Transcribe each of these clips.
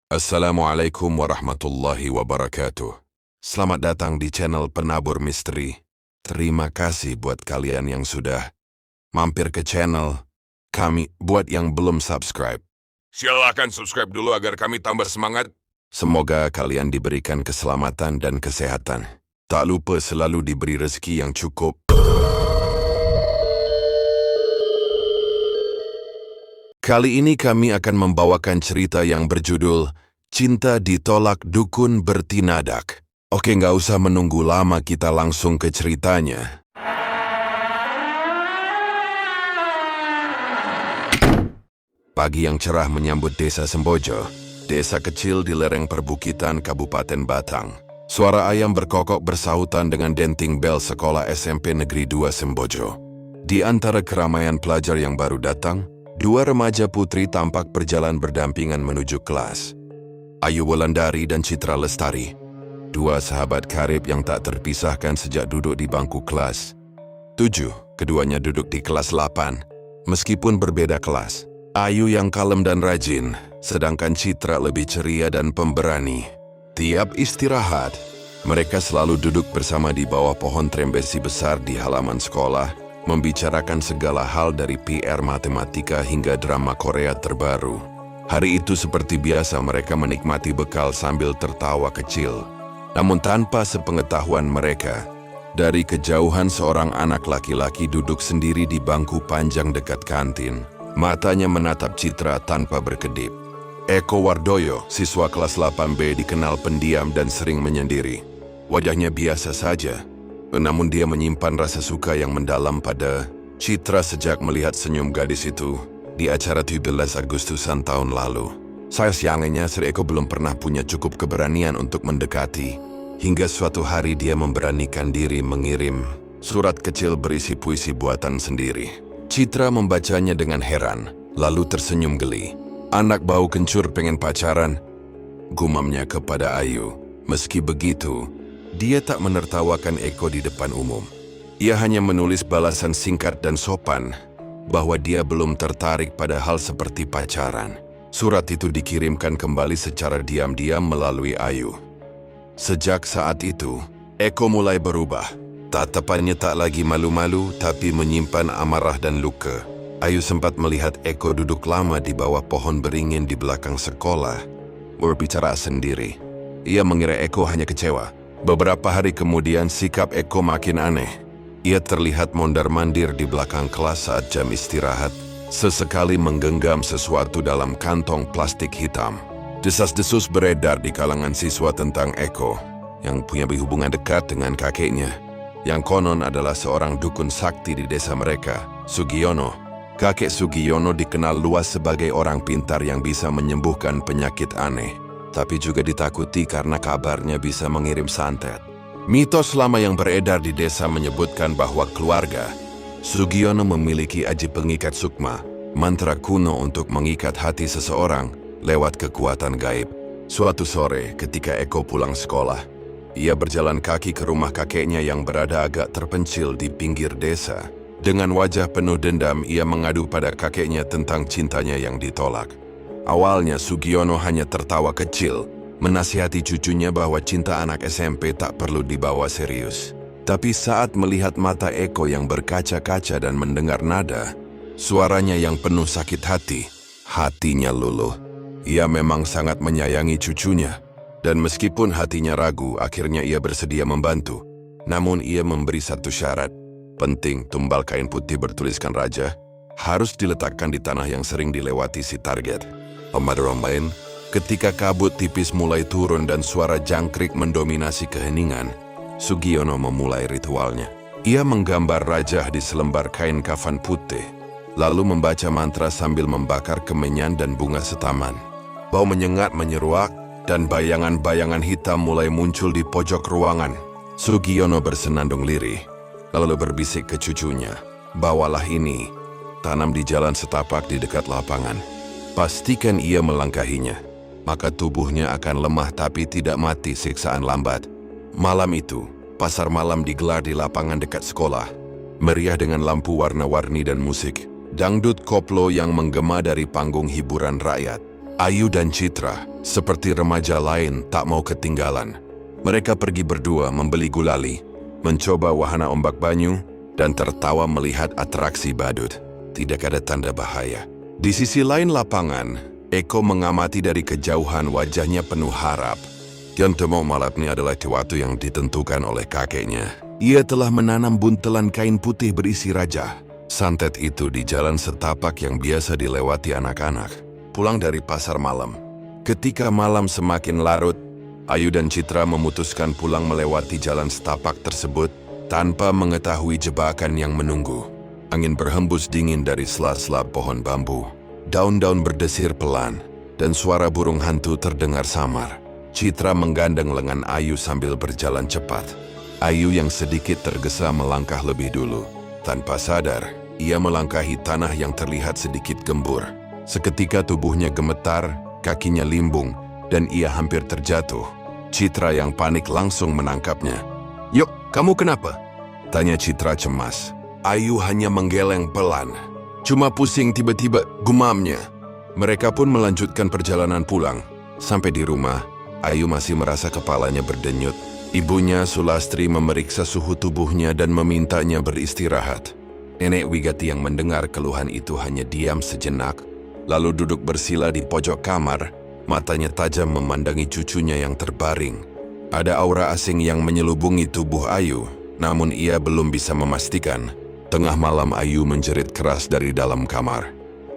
Assalamualaikum warahmatullahi wabarakatuh. Selamat datang di channel Penabur Misteri. Terima kasih buat kalian yang sudah mampir ke channel kami. Buat yang belum subscribe, silakan subscribe dulu agar kami tambah semangat. Semoga kalian diberikan keselamatan dan kesehatan. Tak lupa selalu diberi rezeki yang cukup. Kali ini kami akan membawakan cerita yang berjudul Cinta Ditolak Dukun Bertinadak. Oke, nggak usah menunggu lama, kita langsung ke ceritanya. Pagi yang cerah menyambut desa Sembojo, desa kecil di lereng perbukitan Kabupaten Batang. Suara ayam berkokok bersahutan dengan denting bel sekolah SMP Negeri 2 Sembojo. Di antara keramaian pelajar yang baru datang, dua remaja putri tampak berjalan berdampingan menuju kelas. Ayu Wulandari dan Citra Lestari, dua sahabat karib yang tak terpisahkan sejak duduk di bangku kelas 7. Keduanya duduk di kelas 8, meskipun berbeda kelas. Ayu yang kalem dan rajin, sedangkan Citra lebih ceria dan pemberani. Tiap istirahat, mereka selalu duduk bersama di bawah pohon trembesi besar di halaman sekolah, membicarakan segala hal dari PR matematika hingga drama Korea terbaru. Hari itu seperti biasa mereka menikmati bekal sambil tertawa kecil. Namun tanpa sepengetahuan mereka, dari kejauhan seorang anak laki-laki duduk sendiri di bangku panjang dekat kantin. Matanya menatap Citra tanpa berkedip. Eko Wardoyo, siswa kelas 8B, dikenal pendiam dan sering menyendiri. Wajahnya biasa saja, namun dia menyimpan rasa suka yang mendalam pada Citra sejak melihat senyum gadis itu di acara 17 Agustusan tahun lalu. Sayangnya Sri Eko belum pernah punya cukup keberanian untuk mendekati, hingga suatu hari dia memberanikan diri mengirim surat kecil berisi puisi buatan sendiri. Citra membacanya dengan heran, lalu tersenyum geli. Anak bau kencur pengen pacaran, gumamnya kepada Ayu. Meski begitu, dia tak menertawakan Eko di depan umum. Ia hanya menulis balasan singkat dan sopan bahwa dia belum tertarik pada hal seperti pacaran. Surat itu dikirimkan kembali secara diam-diam melalui Ayu. Sejak saat itu, Eko mulai berubah. Tatapannya tak lagi malu-malu, tapi menyimpan amarah dan luka. Ayu sempat melihat Eko duduk lama di bawah pohon beringin di belakang sekolah, berbicara sendiri. Ia mengira Eko hanya kecewa. Beberapa hari kemudian sikap Eko makin aneh. Ia terlihat mondar-mandir di belakang kelas saat jam istirahat, sesekali menggenggam sesuatu dalam kantong plastik hitam. Desas-desus beredar di kalangan siswa tentang Eko, yang punya hubungan dekat dengan kakeknya, yang konon adalah seorang dukun sakti di desa mereka, Sugiono. Kakek Sugiono dikenal luas sebagai orang pintar yang bisa menyembuhkan penyakit aneh, tapi juga ditakuti karena kabarnya bisa mengirim santet. Mitos lama yang beredar di desa menyebutkan bahwa keluarga Sugiono memiliki aji pengikat sukma, mantra kuno untuk mengikat hati seseorang lewat kekuatan gaib. Suatu sore ketika Eko pulang sekolah, ia berjalan kaki ke rumah kakeknya yang berada agak terpencil di pinggir desa. Dengan wajah penuh dendam, ia mengadu pada kakeknya tentang cintanya yang ditolak. Awalnya Sugiono hanya tertawa kecil, menasihati cucunya bahwa cinta anak SMP tak perlu dibawa serius. Tapi saat melihat mata Eko yang berkaca-kaca dan mendengar nada suaranya yang penuh sakit hati, hatinya luluh. Ia memang sangat menyayangi cucunya, dan meskipun hatinya ragu, akhirnya ia bersedia membantu. Namun ia memberi satu syarat penting: tumbal kain putih bertuliskan raja harus diletakkan di tanah yang sering dilewati si target. Omad-romain, ketika kabut tipis mulai turun dan suara jangkrik mendominasi keheningan, Sugiono memulai ritualnya. Ia menggambar raja di selembar kain kafan putih, lalu membaca mantra sambil membakar kemenyan dan bunga setaman. Bau menyengat menyeruak, dan bayangan-bayangan hitam mulai muncul di pojok ruangan. Sugiono bersenandung lirih, lalu berbisik ke cucunya, "Bawalah ini, tanam di jalan setapak di dekat lapangan. Pastikan ia melangkahinya, maka tubuhnya akan lemah tapi tidak mati siksaan lambat." Malam itu, pasar malam digelar di lapangan dekat sekolah. Meriah dengan lampu warna-warni dan musik dangdut koplo yang menggema dari panggung hiburan rakyat. Ayu dan Citra, seperti remaja lain, tak mau ketinggalan. Mereka pergi berdua membeli gulali, mencoba wahana ombak banyu, dan tertawa melihat atraksi badut. Tidak ada tanda bahaya. Di sisi lain lapangan, Eko mengamati dari kejauhan, wajahnya penuh harap. Gentemo malamnya adalah sesuatu yang ditentukan oleh kakeknya. Ia telah menanam buntelan kain putih berisi raja. Santet itu di jalan setapak yang biasa dilewati anak-anak. Pulang dari pasar malam. Ketika malam semakin larut, Ayu dan Citra memutuskan pulang melewati jalan setapak tersebut tanpa mengetahui jebakan yang menunggu. Angin berhembus dingin dari sela-sela pohon bambu. Daun-daun berdesir pelan, dan suara burung hantu terdengar samar. Citra menggandeng lengan Ayu sambil berjalan cepat. Ayu yang sedikit tergesa melangkah lebih dulu. Tanpa sadar, ia melangkahi tanah yang terlihat sedikit gembur. Seketika tubuhnya gemetar, kakinya limbung, dan ia hampir terjatuh. Citra yang panik langsung menangkapnya. "Yuk, kamu kenapa?" tanya Citra cemas. Ayu hanya menggeleng pelan. "Cuma pusing tiba-tiba," gumamnya. Mereka pun melanjutkan perjalanan pulang. Sampai di rumah, Ayu masih merasa kepalanya berdenyut. Ibunya Sulastri memeriksa suhu tubuhnya dan memintanya beristirahat. Nenek Wigati yang mendengar keluhan itu hanya diam sejenak, lalu duduk bersila di pojok kamar, matanya tajam memandangi cucunya yang terbaring. Ada aura asing yang menyelubungi tubuh Ayu, namun ia belum bisa memastikan. Tengah malam Ayu menjerit keras dari dalam kamar.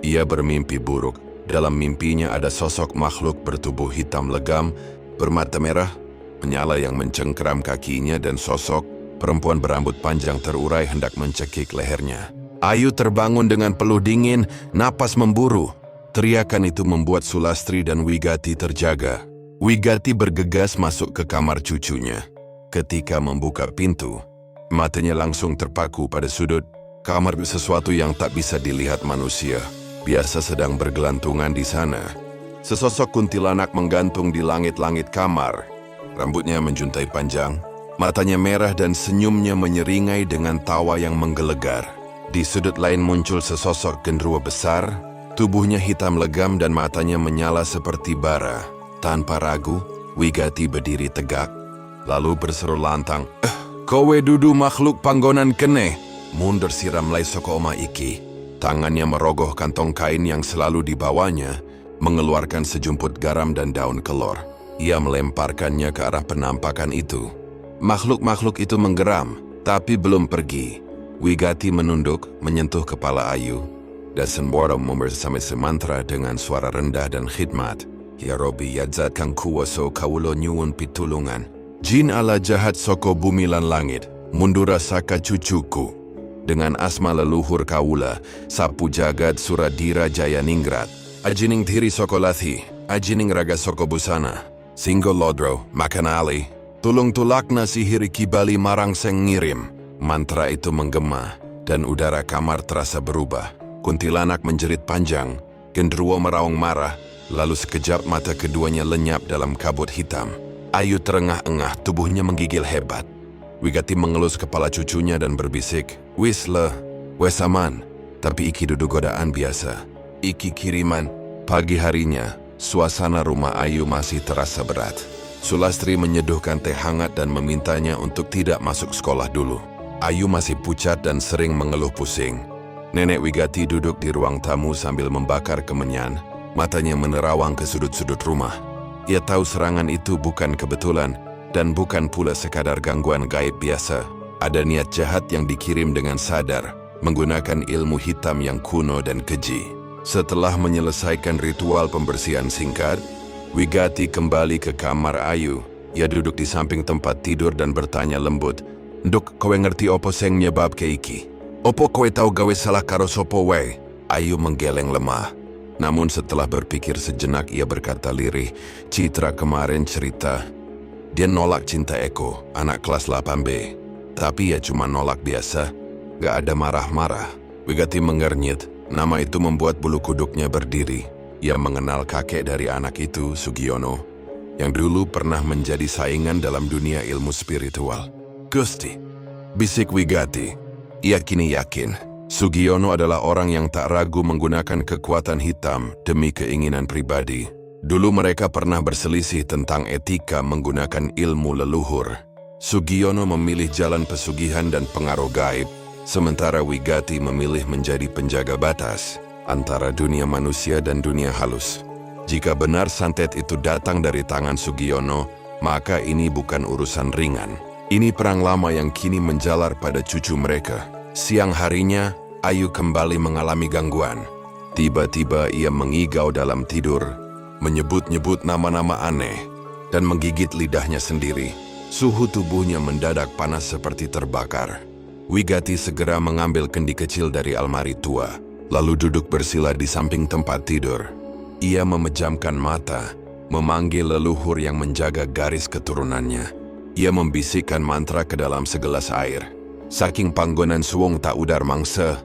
Ia bermimpi buruk. Dalam mimpinya ada sosok makhluk bertubuh hitam legam, bermata merah, menyala yang mencengkeram kakinya, dan sosok perempuan berambut panjang terurai hendak mencekik lehernya. Ayu terbangun dengan peluh dingin, napas memburu. Teriakan itu membuat Sulastri dan Wigati terjaga. Wigati bergegas masuk ke kamar cucunya. Ketika membuka pintu, matanya langsung terpaku pada sudut kamar. Sesuatu yang tak bisa dilihat manusia biasa sedang bergelantungan di sana. Sesosok kuntilanak menggantung di langit-langit kamar. Rambutnya menjuntai panjang, matanya merah dan senyumnya menyeringai dengan tawa yang menggelegar. Di sudut lain muncul sesosok genderuwo besar, tubuhnya hitam legam dan matanya menyala seperti bara. Tanpa ragu, Wigati berdiri tegak, lalu berseru lantang, "Kowe dudu makhluk panggonan kene." Mundur siram lai soko oma iki. Tangannya merogoh kantong kain yang selalu dibawanya, mengeluarkan sejumput garam dan daun kelor. Ia melemparkannya ke arah penampakan itu. Makhluk-makhluk itu menggeram, tapi belum pergi. Wigati menunduk, menyentuh kepala Ayu, dan semboro membersama semantra dengan suara rendah dan khidmat. "Ya Robi yadzat kang kuwaso kawulo nyuwun pitulungan. Jin ala jahat soko bumi lan langit, mundura saka cucuku. Dengan asma leluhur kawula, sapu jagad suradira jaya ningrat. Ajining thiri soko lathi, ajining raga soko busana. Singgo lodro, makanali. Tulung tulakna sihiri kibali marang seng ngirim." Mantra itu menggema, dan udara kamar terasa berubah. Kuntilanak menjerit panjang, genderuwo meraung marah, lalu sekejap mata keduanya lenyap dalam kabut hitam. Ayu terengah-engah, tubuhnya menggigil hebat. Wigati mengelus kepala cucunya dan berbisik, "Wis le, wes aman." Tapi iki dudu godaan biasa. Iki kiriman. Pagi harinya, suasana rumah Ayu masih terasa berat. Sulastri menyeduhkan teh hangat dan memintanya untuk tidak masuk sekolah dulu. Ayu masih pucat dan sering mengeluh pusing. Nenek Wigati duduk di ruang tamu sambil membakar kemenyan. Matanya menerawang ke sudut-sudut rumah. Ia tahu serangan itu bukan kebetulan dan bukan pula sekadar gangguan gaib biasa. Ada niat jahat yang dikirim dengan sadar, menggunakan ilmu hitam yang kuno dan keji. Setelah menyelesaikan ritual pembersihan singkat, Wigati kembali ke kamar Ayu. Ia duduk di samping tempat tidur dan bertanya lembut, "Nduk, kowe ngerti opo seng nyebabke iki? Opo kowe tahu gawe salah karo sopo wae?" Ayu menggeleng lemah. Namun setelah berpikir sejenak ia berkata lirih, "Citra kemarin cerita, dia nolak cinta Eko, anak kelas 8B. Tapi ya cuma nolak biasa, gak ada marah-marah." Wigati mengernyit, nama itu membuat bulu kuduknya berdiri. Ia mengenal kakek dari anak itu, Sugiono, yang dulu pernah menjadi saingan dalam dunia ilmu spiritual. "Gusti," bisik Wigati. Ia kini yakin, Sugiono adalah orang yang tak ragu menggunakan kekuatan hitam demi keinginan pribadi. Dulu mereka pernah berselisih tentang etika menggunakan ilmu leluhur. Sugiono memilih jalan pesugihan dan pengaruh gaib, sementara Wigati memilih menjadi penjaga batas antara dunia manusia dan dunia halus. Jika benar santet itu datang dari tangan Sugiono, maka ini bukan urusan ringan. Ini perang lama yang kini menjalar pada cucu mereka. Siang harinya, Ayu kembali mengalami gangguan. Tiba-tiba ia mengigau dalam tidur, menyebut-nyebut nama-nama aneh, dan menggigit lidahnya sendiri. Suhu tubuhnya mendadak panas seperti terbakar. Wigati segera mengambil kendi kecil dari almari tua, lalu duduk bersila di samping tempat tidur. Ia memejamkan mata, memanggil leluhur yang menjaga garis keturunannya. Ia membisikkan mantra ke dalam segelas air. Saking panggonan suwung tak udar mangsa.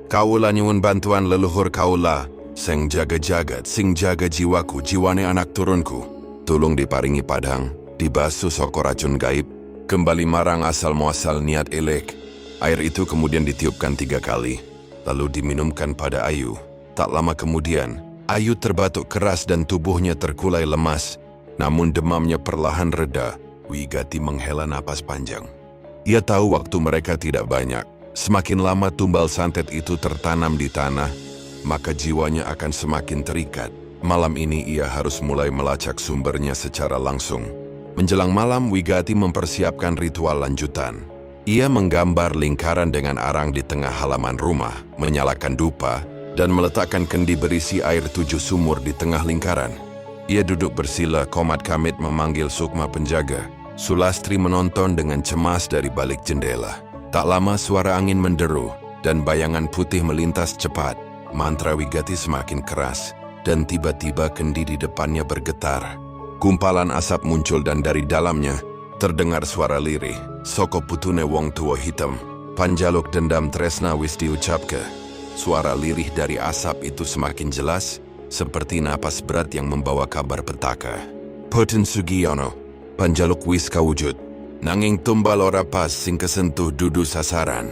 Kaula nyuwun bantuan leluhur kaula, sing jaga-jagat, sing jaga jiwaku, jiwane anak turunku. Tulung diparingi padang, dibasuh soko racun gaib, kembali marang asal muasal niat elek. Air itu kemudian ditiupkan 3 kali, lalu diminumkan pada Ayu. Tak lama kemudian, Ayu terbatuk keras dan tubuhnya terkulai lemas, namun demamnya perlahan reda. Wigati menghela napas panjang. Ia tahu waktu mereka tidak banyak. Semakin lama tumbal santet itu tertanam di tanah, maka jiwanya akan semakin terikat. Malam ini ia harus mulai melacak sumbernya secara langsung. Menjelang malam, Wigati mempersiapkan ritual lanjutan. Ia menggambar lingkaran dengan arang di tengah halaman rumah, menyalakan dupa, dan meletakkan kendi berisi air 7 sumur di tengah lingkaran. Ia duduk bersila, komat kamit memanggil sukma penjaga. Sulastri menonton dengan cemas dari balik jendela. Tak lama suara angin menderu, dan bayangan putih melintas cepat. Mantra Wigati semakin keras, dan tiba-tiba kendi di depannya bergetar. Gumpalan asap muncul dan dari dalamnya terdengar suara lirih. Soko putune wong tua hitam, panjaluk dendam tresna wis diucapke. Suara lirih dari asap itu semakin jelas, seperti napas berat yang membawa kabar petaka. Poten Sugiono, panjaluk wis kawujud. Nanging tumbal ora pas sing kesentuh dudu sasaran.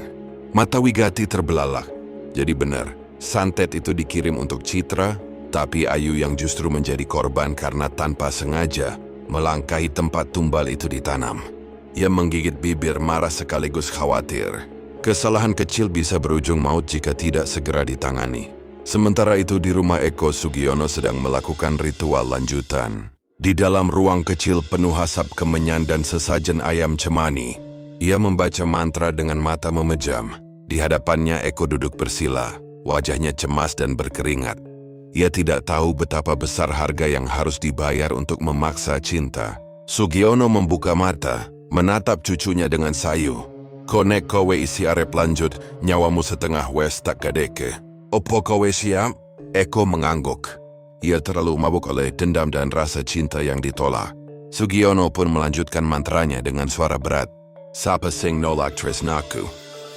Mata Wigati terbelalak. Jadi benar, santet itu dikirim untuk Citra, tapi Ayu yang justru menjadi korban karena tanpa sengaja melangkahi tempat tumbal itu ditanam. Ia menggigit bibir marah sekaligus khawatir. Kesalahan kecil bisa berujung maut jika tidak segera ditangani. Sementara itu di rumah Eko, Sugiono sedang melakukan ritual lanjutan. Di dalam ruang kecil penuh asap kemenyan dan sesajen ayam cemani, ia membaca mantra dengan mata memejam. Di hadapannya Eko duduk bersila, wajahnya cemas dan berkeringat. Ia tidak tahu betapa besar harga yang harus dibayar untuk memaksa cinta. Sugiono membuka mata, menatap cucunya dengan sayu. Konek kowe isi arep lanjut, nyawamu setengah wes tak gadeke. Opo kowe siap? Eko mengangguk. Ia terlalu mabuk oleh dendam dan rasa cinta yang ditolak. Sugiono pun melanjutkan mantranya dengan suara berat. Sapa sing nolak tresnaku,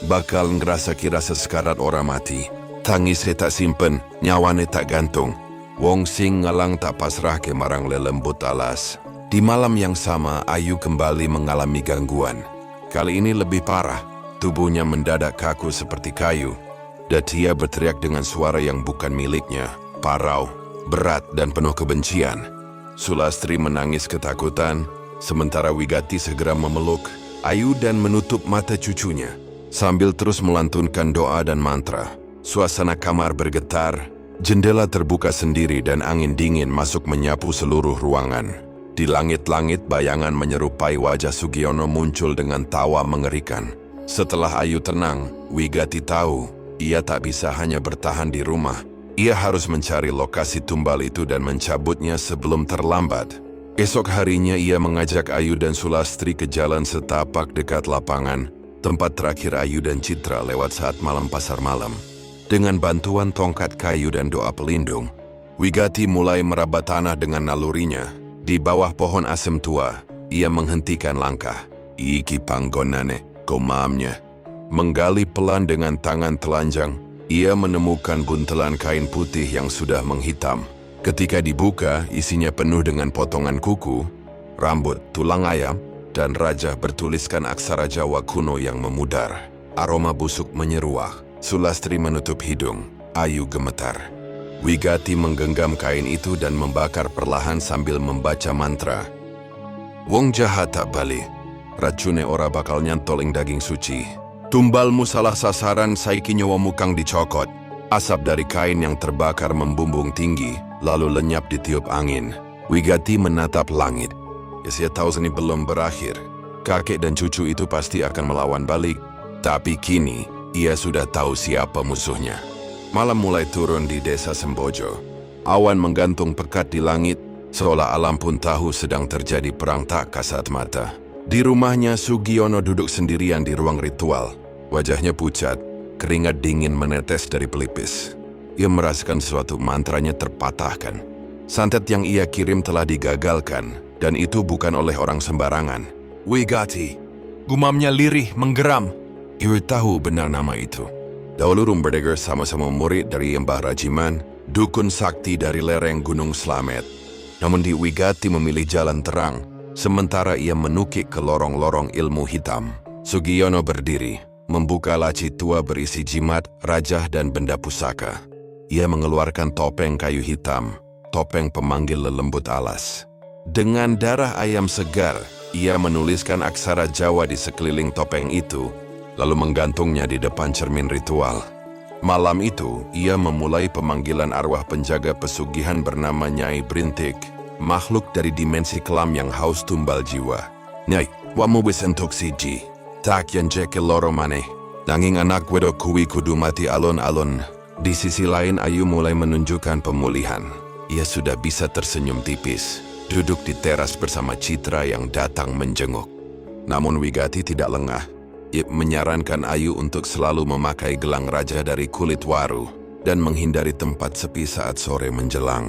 bakal ngerasa kira sesekarat ora mati. Tangis tak simpen, nyawane tak gantung. Wong sing ngalang tak pasrah ke marang lelembut alas. Di malam yang sama, Ayu kembali mengalami gangguan. Kali ini lebih parah, tubuhnya mendadak kaku seperti kayu. Dan dia berteriak dengan suara yang bukan miliknya, parau, berat dan penuh kebencian. Sulastri menangis ketakutan, sementara Wigati segera memeluk Ayu dan menutup mata cucunya, sambil terus melantunkan doa dan mantra. Suasana kamar bergetar, jendela terbuka sendiri dan angin dingin masuk menyapu seluruh ruangan. Di langit-langit bayangan menyerupai wajah Sugiono muncul dengan tawa mengerikan. Setelah Ayu tenang, Wigati tahu ia tak bisa hanya bertahan di rumah. Ia harus mencari lokasi tumbal itu dan mencabutnya sebelum terlambat. Esok harinya ia mengajak Ayu dan Sulastri ke jalan setapak dekat lapangan, tempat terakhir Ayu dan Citra lewat saat malam pasar malam. Dengan bantuan tongkat kayu dan doa pelindung, Wigati mulai meraba tanah dengan nalurinya. Di bawah pohon asem tua, ia menghentikan langkah. Iki panggonane, komamnya. Menggali pelan dengan tangan telanjang, ia menemukan buntelan kain putih yang sudah menghitam. Ketika dibuka, isinya penuh dengan potongan kuku, rambut, tulang ayam, dan rajah bertuliskan aksara Jawa kuno yang memudar. Aroma busuk menyeruak. Sulastri menutup hidung. Ayu gemetar. Wigati menggenggam kain itu dan membakar perlahan sambil membaca mantra. Wong jahat tak bali. Racune ora bakal nyantol ing daging suci. Tumbalmu salah sasaran, saiki nyawamu kang dicokot. Asap dari kain yang terbakar membumbung tinggi, lalu lenyap ditiup angin. Wigati menatap langit. Ya, saya tahu seni belum berakhir. Kakek dan cucu itu pasti akan melawan balik. Tapi kini, ia sudah tahu siapa musuhnya. Malam mulai turun di desa Sembojo. Awan menggantung pekat di langit, seolah alam pun tahu sedang terjadi perang tak kasat mata. Di rumahnya, Sugiono duduk sendirian di ruang ritual. Wajahnya pucat, keringat dingin menetes dari pelipis. Ia merasakan suatu mantranya terpatahkan. Santet yang ia kirim telah digagalkan, dan itu bukan oleh orang sembarangan. Wigati, gumamnya lirih menggeram. Ia tahu benar nama itu. Dahulu Rumberdeger sama-sama murid dari Mbah Rajiman, dukun sakti dari lereng Gunung Slamet. Namun di Wigati memilih jalan terang, sementara ia menukik ke lorong-lorong ilmu hitam. Sugiono berdiri, membuka laci tua berisi jimat, rajah dan benda pusaka. Ia mengeluarkan topeng kayu hitam, topeng pemanggil lelembut alas. Dengan darah ayam segar, ia menuliskan aksara Jawa di sekeliling topeng itu, lalu menggantungnya di depan cermin ritual. Malam itu, ia memulai pemanggilan arwah penjaga pesugihan bernama Nyai Brintik, makhluk dari dimensi kelam yang haus tumbal jiwa. Nyai, wamu wis entuk siji, tak yang jekel loro maneh. Nanging anak wedok kuwi kudu mati alon-alon. Di sisi lain, Ayu mulai menunjukkan pemulihan. Ia sudah bisa tersenyum tipis, duduk di teras bersama Citra yang datang menjenguk. Namun Wigati tidak lengah. Ia menyarankan Ayu untuk selalu memakai gelang raja dari kulit waru dan menghindari tempat sepi saat sore menjelang.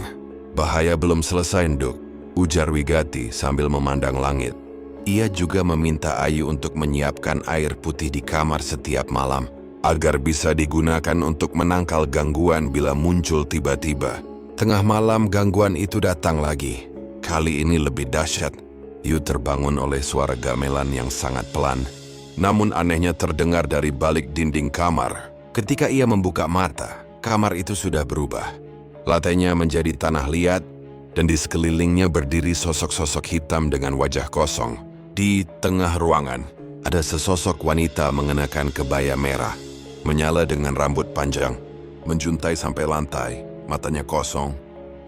Bahaya belum selesai, Nduk, ujar Wigati sambil memandang langit. Ia juga meminta Ayu untuk menyiapkan air putih di kamar setiap malam, agar bisa digunakan untuk menangkal gangguan bila muncul tiba-tiba. Tengah malam gangguan itu datang lagi. Kali ini lebih dahsyat. Ayu terbangun oleh suara gamelan yang sangat pelan. Namun anehnya terdengar dari balik dinding kamar. Ketika ia membuka mata, kamar itu sudah berubah. Lantainya menjadi tanah liat, dan di sekelilingnya berdiri sosok-sosok hitam dengan wajah kosong. Di tengah ruangan, ada sesosok wanita mengenakan kebaya merah, menyala dengan rambut panjang, menjuntai sampai lantai, matanya kosong,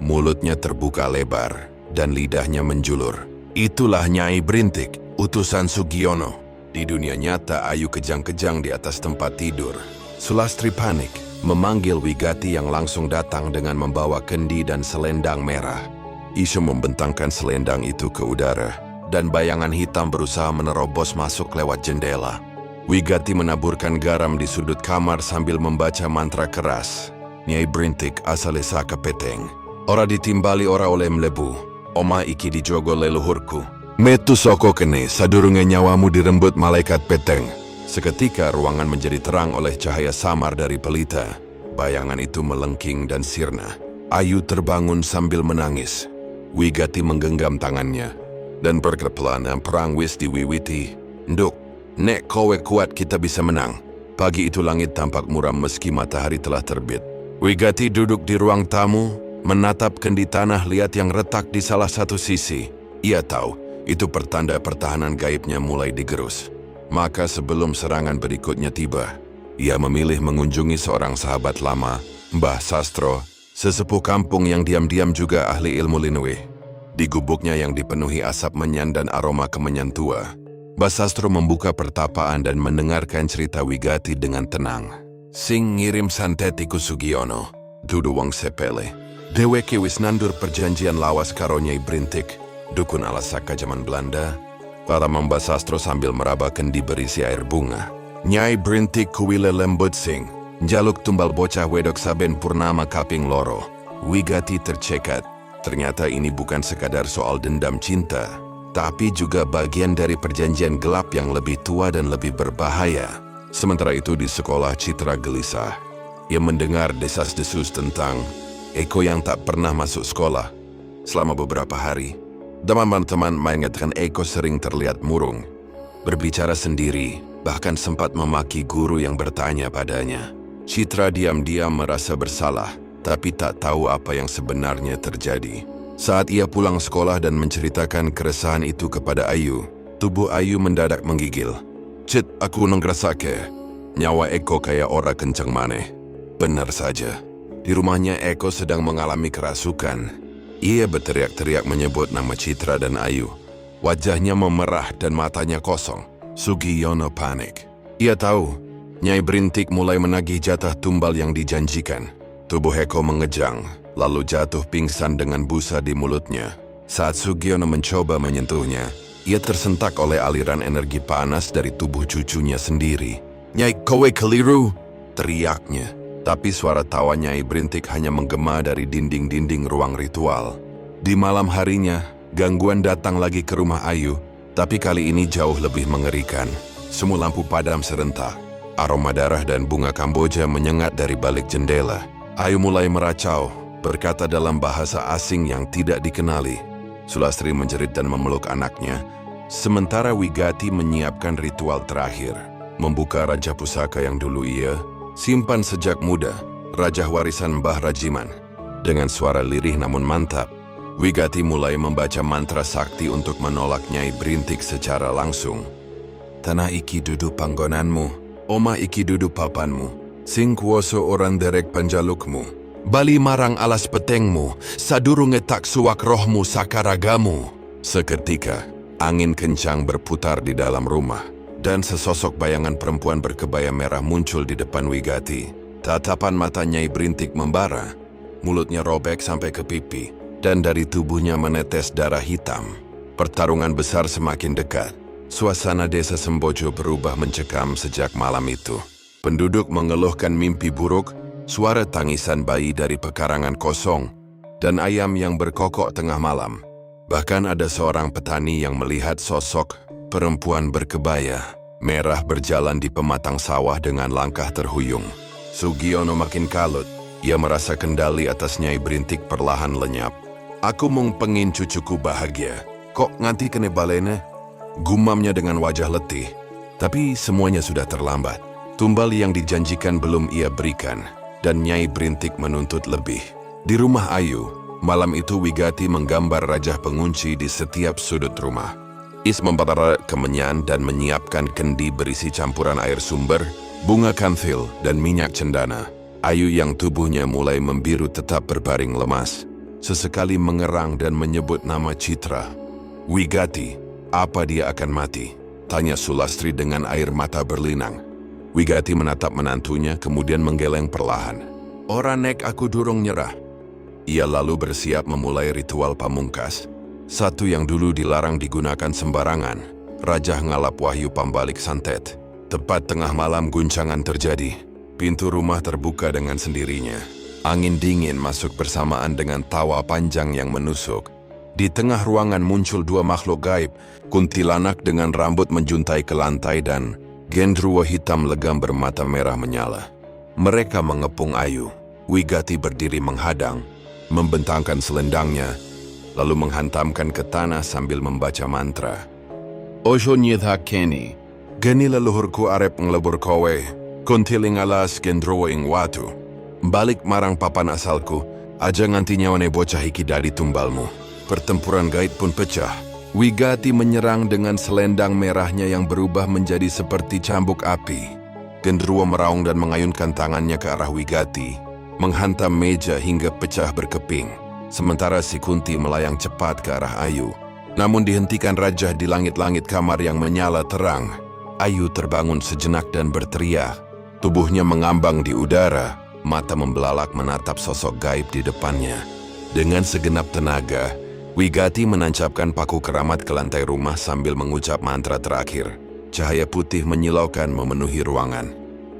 mulutnya terbuka lebar, dan lidahnya menjulur. Itulah Nyai Brintik, utusan Sugiono. Di dunia nyata, Ayu kejang-kejang di atas tempat tidur. Sulastri panik, memanggil Wigati yang langsung datang dengan membawa kendi dan selendang merah. Isu membentangkan selendang itu ke udara, dan bayangan hitam berusaha menerobos masuk lewat jendela. Wigati menaburkan garam di sudut kamar sambil membaca mantra keras. Nyai Brintik asale saka peteng. Ora ditimbali ora oleh mlebu. Oma iki dijogo leluhurku. Metu soko kene, sadurunge nyawamu dirembut malaikat peteng. Seketika ruangan menjadi terang oleh cahaya samar dari pelita. Bayangan itu melengking dan sirna. Ayu terbangun sambil menangis. Wigati menggenggam tangannya. Dan berkelana perang wis diwiwiti. Nduk, nek kowe kuat kita bisa menang. Pagi itu langit tampak muram meski matahari telah terbit. Wigati duduk di ruang tamu, menatap kendi tanah liat yang retak di salah satu sisi. Ia tahu, itu pertanda pertahanan gaibnya mulai digerus. Maka sebelum serangan berikutnya tiba, ia memilih mengunjungi seorang sahabat lama, Mbah Sastro, sesepuh kampung yang diam-diam juga ahli ilmu linwe. Di gubuknya yang dipenuhi asap menyan dan aroma kemenyan tua, Mbah Sastro membuka pertapaan dan mendengarkan cerita Wigati dengan tenang. Sing ngirim santet iku Sugiono, dudu wong sepele. Dheweke wis nandur perjanjian lawas karo Nyai Brintik, dukun ala Saka zaman Belanda. Para Mbah Sastro sambil meraba kendi berisi air bunga. Nyai Brintik kuwile lembut sing, njaluk tumbal bocah wedok saben purnama kaping loro. Wigati tercekat. Ternyata ini bukan sekadar soal dendam cinta, tapi juga bagian dari perjanjian gelap yang lebih tua dan lebih berbahaya. Sementara itu di sekolah Citra gelisah. Ia mendengar desas-desus tentang Eko yang tak pernah masuk sekolah. Selama beberapa hari, teman-teman mengatakan Eko sering terlihat murung, berbicara sendiri, bahkan sempat memaki guru yang bertanya padanya. Citra diam-diam merasa bersalah, tapi tak tahu apa yang sebenarnya terjadi. Saat ia pulang sekolah dan menceritakan keresahan itu kepada Ayu, tubuh Ayu mendadak menggigil. "Cit, aku ngerasake. Nyawa Eko kayak ora kenceng maneh." Benar saja. Di rumahnya Eko sedang mengalami kerasukan. Ia berteriak-teriak menyebut nama Citra dan Ayu. Wajahnya memerah dan matanya kosong. Sugiono panik. Ia tahu, Nyai Berintik mulai menagih jatah tumbal yang dijanjikan. Tubuh Eko mengejang, lalu jatuh pingsan dengan busa di mulutnya. Saat Sugiono mencoba menyentuhnya, ia tersentak oleh aliran energi panas dari tubuh cucunya sendiri. "Nyai, kowe keliru!" teriaknya. Tapi suara tawa Nyai Berintik hanya menggema dari dinding-dinding ruang ritual. Di malam harinya, gangguan datang lagi ke rumah Ayu, tapi kali ini jauh lebih mengerikan. Semua lampu padam serentak. Aroma darah dan bunga Kamboja menyengat dari balik jendela. Ayu mulai meracau, berkata dalam bahasa asing yang tidak dikenali. Sulastri menjerit dan memeluk anaknya, sementara Wigati menyiapkan ritual terakhir, membuka Raja Pusaka yang dulu ia simpan sejak muda, Raja warisan Mbah Rajiman. Dengan suara lirih namun mantap, Wigati mulai membaca mantra sakti untuk menolak Nyai Berintik secara langsung. "Tanah iki dudu panggonanmu, omah iki dudu papanmu, sing kuoso orang derek panjalukmu. Bali marang alas petengmu, sadurunge tak suwak rohmu sakaragamu." Seketika, angin kencang berputar di dalam rumah, dan sesosok bayangan perempuan berkebaya merah muncul di depan Wigati. Tatapan mata Nyai Berintik membara, mulutnya robek sampai ke pipi, dan dari tubuhnya menetes darah hitam. Pertarungan besar semakin dekat. Suasana desa Sembojo berubah mencekam sejak malam itu. Penduduk mengeluhkan mimpi buruk, suara tangisan bayi dari pekarangan kosong, dan ayam yang berkokok tengah malam. Bahkan ada seorang petani yang melihat sosok perempuan berkebaya merah berjalan di pematang sawah dengan langkah terhuyung. Sugiono makin kalut. Ia merasa kendali atas Nyai Berintik perlahan lenyap. "Aku mung pengin cucuku bahagia. Kok nganti kene balene?" gumamnya dengan wajah letih. Tapi semuanya sudah terlambat. Tumbal yang dijanjikan belum ia berikan, dan Nyai Berintik menuntut lebih. Di rumah Ayu, malam itu Wigati menggambar Raja Pengunci di setiap sudut rumah. Is membakar kemenyan dan menyiapkan kendi berisi campuran air sumber, bunga kamfil, dan minyak cendana. Ayu yang tubuhnya mulai membiru tetap berbaring lemas. Sesekali mengerang dan menyebut nama Citra. "Wigati, apa dia akan mati?" tanya Sulastri dengan air mata berlinang. Wigati menatap menantunya kemudian menggeleng perlahan. "Ora nek aku durung nyerah." Ia lalu bersiap memulai ritual pamungkas. Satu yang dulu dilarang digunakan sembarangan, Raja Ngalap Wahyu Pambalik Santet. Tepat tengah malam guncangan terjadi. Pintu rumah terbuka dengan sendirinya. Angin dingin masuk bersamaan dengan tawa panjang yang menusuk. Di tengah ruangan muncul dua makhluk gaib, kuntilanak dengan rambut menjuntai ke lantai dan gendruwo hitam legam bermata merah menyala. Mereka mengepung Ayu. Wigati berdiri menghadang, membentangkan selendangnya, lalu menghantamkan ke tanah sambil membaca mantra. "Ojo nyithak keni, geni leluhurku arep ngelebur kowe, kuntiling alas gendrowo ing watu. Balik marang papan asalku, aja nganti nyawane bocah iki dari tumbalmu." Pertempuran gaib pun pecah. Wigati menyerang dengan selendang merahnya yang berubah menjadi seperti cambuk api. Gendruwo meraung dan mengayunkan tangannya ke arah Wigati, menghantam meja hingga pecah berkeping. Sementara si Kunti melayang cepat ke arah Ayu. Namun dihentikan Raja di langit-langit kamar yang menyala terang. Ayu terbangun sejenak dan berteriak. Tubuhnya mengambang di udara, mata membelalak menatap sosok gaib di depannya. Dengan segenap tenaga, Wigati menancapkan paku keramat ke lantai rumah sambil mengucap mantra terakhir. Cahaya putih menyilaukan memenuhi ruangan.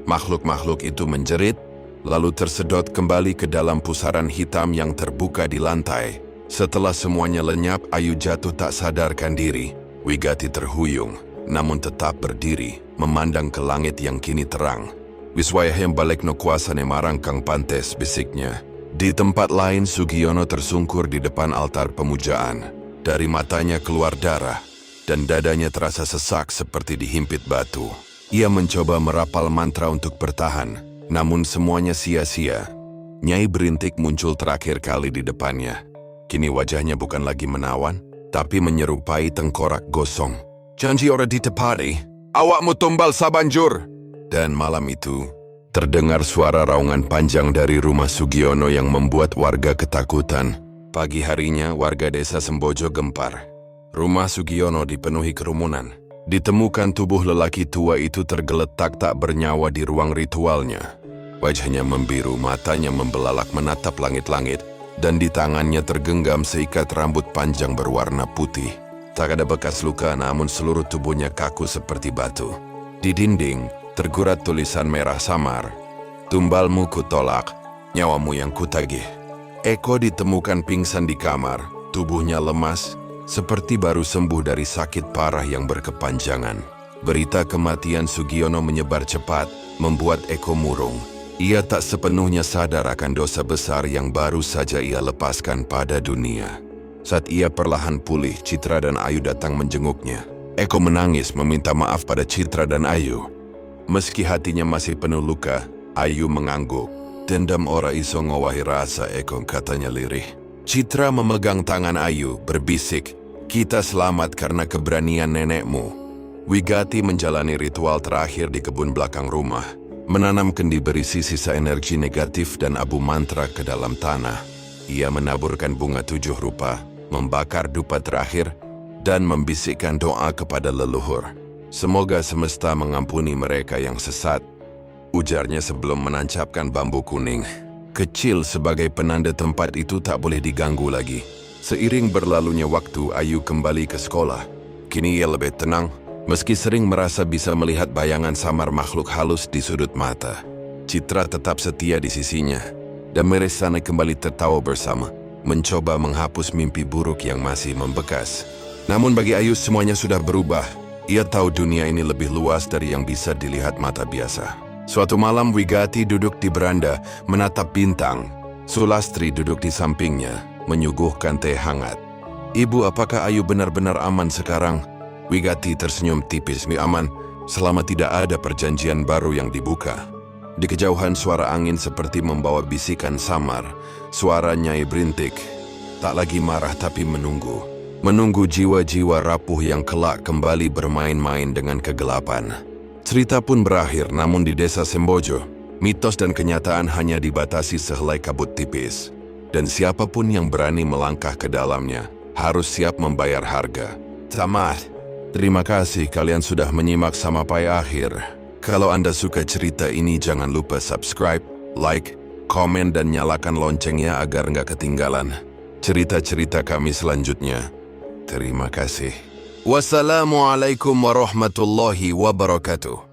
Makhluk-makhluk itu menjerit, lalu tersedot kembali ke dalam pusaran hitam yang terbuka di lantai. Setelah semuanya lenyap, Ayu jatuh tak sadarkan diri. Wigati terhuyung, namun tetap berdiri, memandang ke langit yang kini terang. "Wiswayah balik no kuasa ne marang Kang Pantes," bisiknya. Di tempat lain, Sugiono tersungkur di depan altar pemujaan. Dari matanya keluar darah, dan dadanya terasa sesak seperti dihimpit batu. Ia mencoba merapal mantra untuk bertahan, Namun semuanya sia-sia. Nyai Berintik muncul terakhir kali di depannya. Kini wajahnya bukan lagi menawan, tapi menyerupai tengkorak gosong. "Janji ora ditepati, awakmu tumbal sabanjur." Dan malam itu, terdengar suara raungan panjang dari rumah Sugiono yang membuat warga ketakutan. Pagi harinya, warga desa Sembojo gempar. Rumah Sugiono dipenuhi kerumunan. Ditemukan tubuh lelaki tua itu tergeletak tak bernyawa di ruang ritualnya. Wajahnya membiru, matanya membelalak menatap langit-langit, dan di tangannya tergenggam seikat rambut panjang berwarna putih. Tak ada bekas luka, namun seluruh tubuhnya kaku seperti batu. Di dinding, tergurat tulisan merah samar, "Tumbalmu kutolak, nyawamu yang kutagih." Eko ditemukan pingsan di kamar, tubuhnya lemas, seperti baru sembuh dari sakit parah yang berkepanjangan. Berita kematian Sugiono menyebar cepat, membuat Eko murung. Ia tak sepenuhnya sadar akan dosa besar yang baru saja ia lepaskan pada dunia. Saat ia perlahan pulih, Citra dan Ayu datang menjenguknya. Eko menangis meminta maaf pada Citra dan Ayu. Meski hatinya masih penuh luka, Ayu mengangguk. "Dendam ora iso ngowahi rasa, Eko," katanya lirih. Citra memegang tangan Ayu, berbisik, "Kita selamat karena keberanian nenekmu." Wigati menjalani ritual terakhir di kebun belakang rumah. Menanam kendi berisi sisa energi negatif dan abu mantra ke dalam tanah. Ia menaburkan bunga 7 rupa, membakar dupa terakhir, dan membisikkan doa kepada leluhur. "Semoga semesta mengampuni mereka yang sesat," ujarnya sebelum menancapkan bambu kuning. Kecil sebagai penanda tempat itu tak boleh diganggu lagi. Seiring berlalunya waktu, Ayu kembali ke sekolah. Kini ia lebih tenang, meski sering merasa bisa melihat bayangan samar makhluk halus di sudut mata. Citra tetap setia di sisinya, dan mereka kembali tertawa bersama, mencoba menghapus mimpi buruk yang masih membekas. Namun bagi Ayu semuanya sudah berubah. Ia tahu dunia ini lebih luas dari yang bisa dilihat mata biasa. Suatu malam Wigati duduk di beranda, menatap bintang. Sulastri duduk di sampingnya, menyuguhkan teh hangat. "Ibu, apakah Ayu benar-benar aman sekarang?" Wigati tersenyum tipis. "Aman, selama tidak ada perjanjian baru yang dibuka." Di kejauhan suara angin seperti membawa bisikan samar. Suara Nyai Berintik. Tak lagi marah tapi menunggu. Menunggu jiwa-jiwa rapuh yang kelak kembali bermain-main dengan kegelapan. Cerita pun berakhir, namun di desa Sembojo, mitos dan kenyataan hanya dibatasi sehelai kabut tipis. Dan siapapun yang berani melangkah ke dalamnya, harus siap membayar harga. Tamat. Terima kasih kalian sudah menyimak sampai akhir. Kalau Anda suka cerita ini, jangan lupa subscribe, like, komen, dan nyalakan loncengnya agar nggak ketinggalan cerita-cerita kami selanjutnya. Terima kasih. Wassalamualaikum warahmatullahi wabarakatuh.